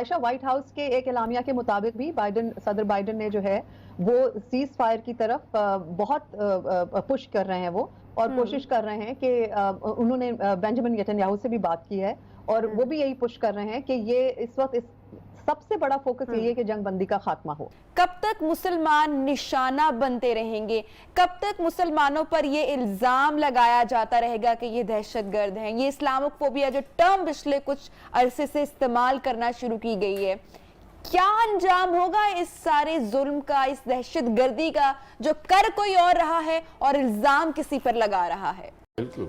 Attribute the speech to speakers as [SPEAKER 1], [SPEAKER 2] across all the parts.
[SPEAKER 1] Ayesha, white house के एक एलामिया के मुताबिक भी सदर बाइडन ने जो है वो सीज फायर की तरफ बहुत पुश कर रहे हैं वो, और कोशिश कर रहे हैं कि उन्होंने बेंजामिन नेतन्याहू से भी बात की है और वो भी यही पुश कर रहे हैं कि ये इस वक्त सबसे बड़ा फोकस यही है कि जंग बंदी का खात्मा हो।
[SPEAKER 2] कब तक मुसलमान निशाना बनते रहेंगे? कब तक मुसलमानों पर ये इल्जाम लगाया जाता रहेगा कि ये दहशतगर्द हैं? ये इस्लामोफोबिया जो टर्म पिछले कुछ अरसे से इस्तेमाल करना शुरू की गई है, क्या अंजाम होगा इस सारे जुल्म का, इस दहशतगर्दी का जो कर कोई और रहा है और इल्जाम किसी पर लगा रहा है?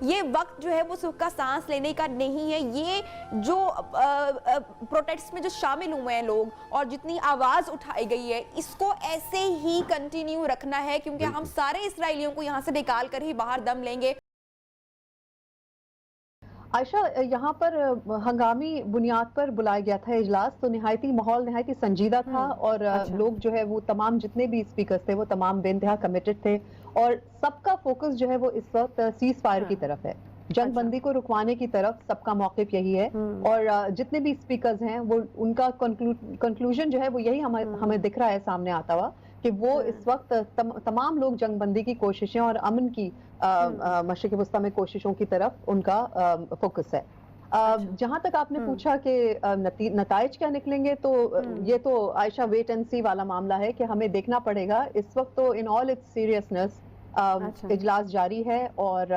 [SPEAKER 2] ये वक्त जो है वो सुख का सांस लेने का नहीं है। ये जो प्रोटेस्ट में जो शामिल हुए हैं लोग और जितनी आवाज उठाई गई है, इसको ऐसे ही कंटिन्यू रखना है, क्योंकि हम सारे इसराइलियों को यहां से निकाल कर ही बाहर दम लेंगे।
[SPEAKER 1] आयशा, यहाँ पर हंगामी बुनियाद पर बुलाया गया था इजलास, तो माहौल निहायती संजीदा था और लोग जो है वो तमाम जितने भी स्पीकर्स थे वो तमाम बेइंतहा कमिटेड थे और सबका फोकस जो है वो इस वक्त सीज फायर की तरफ है, जंग बंदी को रुकवाने की तरफ सबका मौक़िफ़ यही है। और जितने भी स्पीकर्स हैं वो उनका कंक्लूजन जो है वो यही हमें दिख रहा है सामने आता हुआ कि वो इस वक्त तमाम लोग जंग बंदी की कोशिशें और अमन की मशरिक़ वस्ता में कोशिशों की तरफ उनका फोकस है। जहां तक आपने पूछा कि नताइज क्या निकलेंगे, तो ये तो आयशा वेट एंड सी वाला मामला है कि हमें देखना पड़ेगा। इस वक्त तो इन ऑल इट्स सीरियसनेस इजलास जारी है और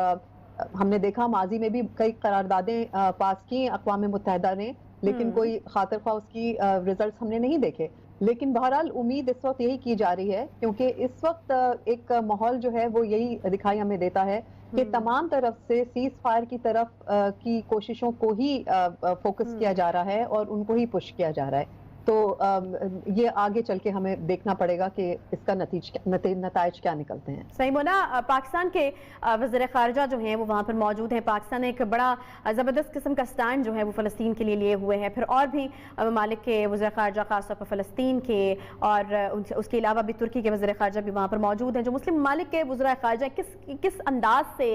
[SPEAKER 1] हमने देखा माजी में भी कई करारदादें पास की अक़वाम मुत्तहिदा ने, लेकिन कोई खातिर ख्वाह उसकी रिजल्ट हमने नहीं देखे। लेकिन बहरहाल उम्मीद इस वक्त यही की जा रही है, क्योंकि इस वक्त एक माहौल जो है वो यही दिखाई हमें देता है कि तमाम तरफ से सीज फायर की तरफ की कोशिशों को ही फोकस किया जा रहा है और उनको ही पुश किया जा रहा है। तो ये आगे चल के हमें देखना पड़ेगा कि इसका नतीज क्या निकलते हैं।
[SPEAKER 3] सही मोना, पाकिस्तान के वज़ीर ख़ारिजा जो हैं वो वहाँ पर मौजूद हैं। पाकिस्तान ने एक बड़ा ज़बरदस्त किस्म का स्टैंड जो है वो फ़लस्तीन के लिए लिए हुए हैं। फिर और भी ममालिक के वज़ीर ख़ारिजा ख़ासतौर पर फ़लस्तीन के और उसके अलावा भी तुर्की के वज़ीर ख़ारिजा भी वहाँ पर मौजूद हैं। जो मुस्लिम ममालिक के वज़ीर ख़ारिजा किस अंदाज से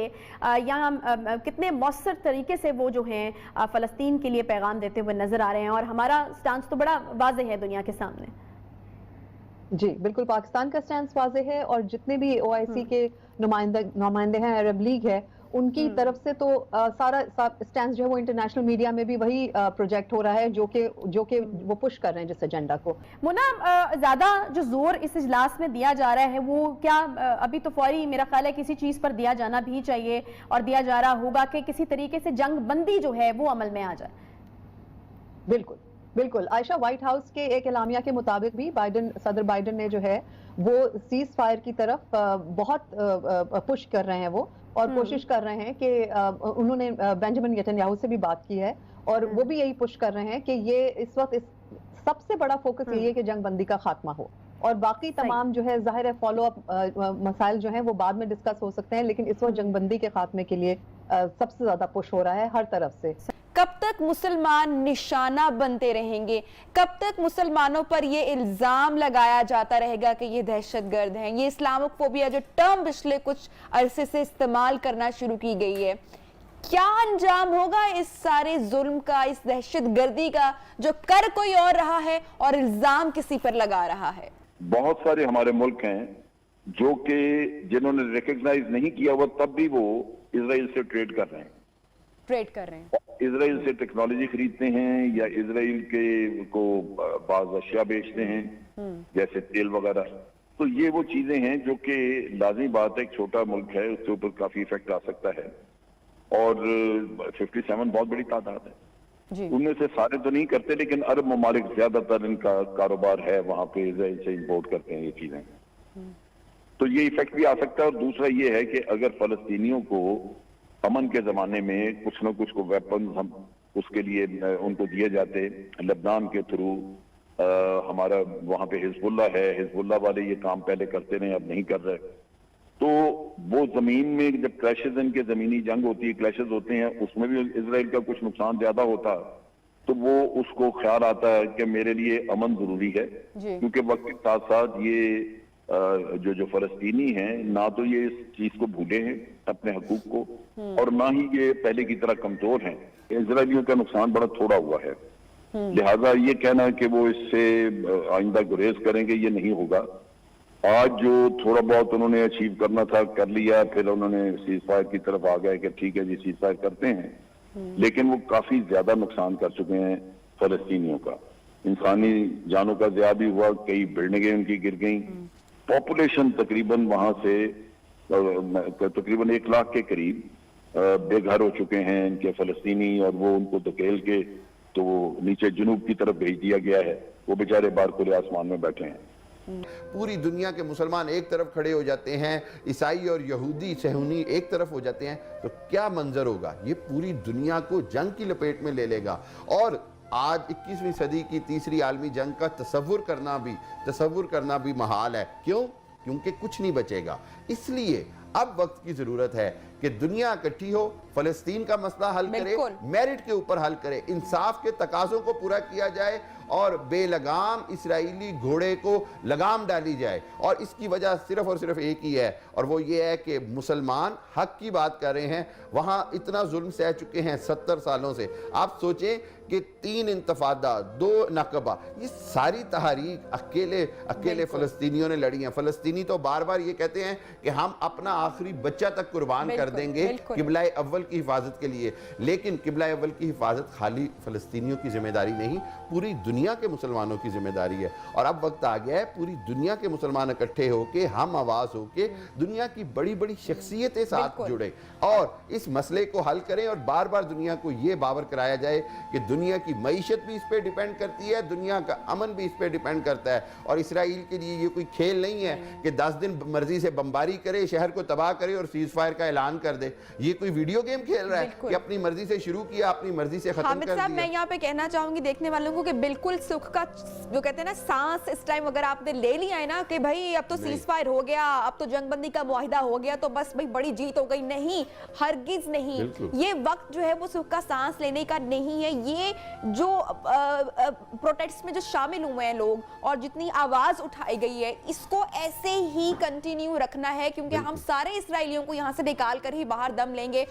[SPEAKER 3] या कितने मौसर तरीके से वो जो हैं फ़लस्तीन के लिए पैगाम देते हुए नज़र आ रहे हैं, और हमारा स्टांस तो बड़ा वाज़ेह है दुनिया के सामने।
[SPEAKER 1] जी बिल्कुल, पाकिस्तान का स्टैंड वाज़ेह है और जितने भी OIC के नुमाइंदे हैं, अरब लीग है, उनकी तरफ से तो सारा स्टैंड जो है वो इंटरनेशनल मीडिया में भी वही प्रोजेक्ट हो रहा है जो कि वो पुश कर रहे हैं जिस एजेंडा को।
[SPEAKER 3] मुना, ज्यादा जो जोर इस इजलास में दिया जा रहा है वो क्या अभी तो फौरी मेरा ख्याल है किसी चीज पर दिया जाना भी चाहिए और दिया जा रहा होगा कि किसी तरीके से जंग बंदी जो है वो अमल में आ जाए?
[SPEAKER 1] बिल्कुल बिल्कुल आयशा, व्हाइट हाउस के एक एलामिया के मुताबिक भी सदर बाइडन ने जो है वो सीज फायर की तरफ बहुत पुश कर रहे हैं वो, और कोशिश कर रहे हैं कि उन्होंने बेंजामिन नेतन्याहू से भी बात की है और वो भी यही पुश कर रहे हैं कि ये इस वक्त सबसे बड़ा फोकस यही है कि जंग बंदी का खात्मा हो, और बाकी तमाम जो है जाहिर है फॉलो अप मसाइल जो हैं वो बाद में डिस्कस हो सकते हैं, लेकिन इस वक्त जंग बंदी के खात्मे के लिए सबसे ज्यादा पुश हो रहा है हर तरफ से।
[SPEAKER 2] कब तक मुसलमान निशाना बनते रहेंगे? कब तक मुसलमानों पर ये इल्जाम लगाया जाता रहेगा कि ये दहशतगर्द हैं? ये इस्लामोफोबिया जो टर्म पिछले कुछ अरसे से इस्तेमाल करना शुरू की गई है, क्या अंजाम होगा इस सारे जुल्म का, इस दहशतगर्दी का जो कर कोई और रहा है और इल्जाम किसी पर लगा रहा है?
[SPEAKER 4] बहुत सारे हमारे मुल्क हैं जो कि जिन्होंने रिकॉग्नाइज नहीं किया हुआ तब भी वो इजराइल से ट्रेड कर रहे हैं, इसराइल से टेक्नोलॉजी खरीदते हैं या इसराइल के को बाज़ अशिया बेचते हैं जैसे तेल वगैरह। तो ये वो चीजें हैं जो कि लाज़मी बात है, एक छोटा मुल्क है उसके ऊपर काफी इफेक्ट आ सकता है, और 57 बहुत बड़ी तादाद है। उनमें से सारे तो नहीं करते, लेकिन अरब ममालिक ज्यादातर इनका कारोबार है, वहां पे इसराइल से इंपोर्ट करते हैं ये चीजें। तो ये इफेक्ट भी आ सकता है। और दूसरा ये है कि अगर फलस्तीनियों को अमन के जमाने में कुछ न कुछ को वेपन हम उसके लिए उनको दिए जाते, लेबनान के थ्रू हमारा वहां पे हिजबुल्ला है, हिजबुल्ला वाले ये काम पहले करते रहे, अब नहीं कर रहे, तो वो जमीन में जब क्लैशेज, इनके जमीनी जंग होती है, क्लैशेज होते हैं, उसमें भी इसराइल का कुछ नुकसान ज्यादा होता है, तो वो उसको ख्याल आता है कि मेरे लिए अमन जरूरी है, क्योंकि वक्त के साथ साथ ये जो फलस्तीनी हैं ना तो ये इस चीज को भूले हैं अपने हकूक को, और ना ही ये पहले की तरह कमजोर हैं। इसराइलियों का नुकसान बड़ा थोड़ा हुआ है, लिहाजा ये कहना कि वो इससे आइंदा गुरेज करेंगे, ये नहीं होगा। आज जो थोड़ा बहुत उन्होंने अचीव करना था कर लिया, फिर उन्होंने सीज फायर की तरफ आ गए कि ठीक है जी सीज फायर करते हैं, लेकिन वो काफी ज्यादा नुकसान कर चुके हैं फलस्तीनियों का। इंसानी जानों का ज़िया भी हुआ, कई बिल्डिंगें उनकी गिर गई। पॉपुलेशन तकरीबन वहां से तकरीबन 1 लाख के करीब बेघर हो चुके हैं इनके फलस्तीनी, और वो उनको धकेल के तो नीचे जुनूब की तरफ भेज दिया गया है। वो बेचारे बाहर खुले आसमान में बैठे हैं।
[SPEAKER 5] पूरी दुनिया के मुसलमान एक तरफ खड़े हो जाते हैं, ईसाई और यहूदी सहूनी एक तरफ हो जाते हैं, तो क्या मंजर होगा? ये पूरी दुनिया को जंग की लपेट में ले लेगा। और आज 21वीं सदी की तीसरी आलमी जंग का तसव्वुर करना भी महाल है। क्यों? क्योंकि कुछ नहीं बचेगा। इसलिए अब वक्त की जरूरत है कि दुनिया इकट्ठी हो, फलस्तीन का मसला हल करे, मेरिट के ऊपर हल करे, इंसाफ के तकाजों को पूरा किया जाए और बेलगाम इस्राएली घोड़े को लगाम डाली जाए। और इसकी वजह सिर्फ और सिर्फ एक ही है, और वो ये है कि मुसलमान हक की बात कर रहे हैं। वहां इतना जुल्म सह चुके हैं 70 सालों से। आप सोचें कि 3 इंतफादा, 2 नकबा, ये सारी तहरीक अकेले फलस्तीनियों ने लड़ी हैं। फलस्तीनी तो बार बार ये कहते हैं कि हम अपना आखिरी बच्चा तक कुर्बान कर देंगे किबला अव्वल की हिफाजत के लिए। लेकिन किबला अव्वल की हिफाजत खाली फलस्तीनियों की जिम्मेदारी नहीं, पूरी दुनिया के मुसलमानों की जिम्मेदारी है। और अब वक्त आ गया है पूरी दुनिया के मुसलमान इकट्ठे होके, हम आवाज होके दुनिया की बड़ी बड़ी शख्सियतें साथ जुड़े और इस मसले को हल करें। और बार बार दुनिया को यह बावर कराया जाए कि दुनिया की मईशत भी इस पे डिपेंड करती है, दुनिया का अमन भी इस पे डिपेंड करता है। और इसराइल के लिए ये कोई खेल नहीं है कि 10 दिन मर्जी से बमबारी करे, शहर को तबाह करे और सीज फायर का ऐलान कर दे। ये कोई वीडियो गेम खेल रहा है कि अपनी मर्जी से शुरू किया, अपनी मर्जी से खत्म कर दिया।
[SPEAKER 2] मैं यहाँ पे कहना चाहूंगी देखने वालों को कि बिल्कुल सुख का जो कहते हैं ना सांस इस टाइम अगर आपने ले लिया है ना कि भाई अब तो सीज फायर हो गया, अब तो जंगबंदी का मुआहिदा हो गया, तो बस भाई बड़ी जीत हो गई, नहीं, हरगिज नहीं। ये वक्त जो है वो सुख का सांस लेने का नहीं है। ये जो प्रोटेस्ट में जो शामिल हुए हैं लोग और जितनी आवाज उठाई गई है, इसको ऐसे ही कंटिन्यू रखना है, क्योंकि हम सारे इसराइलियों को यहाँ से निकाल कर ही बाहर दम लेंगे।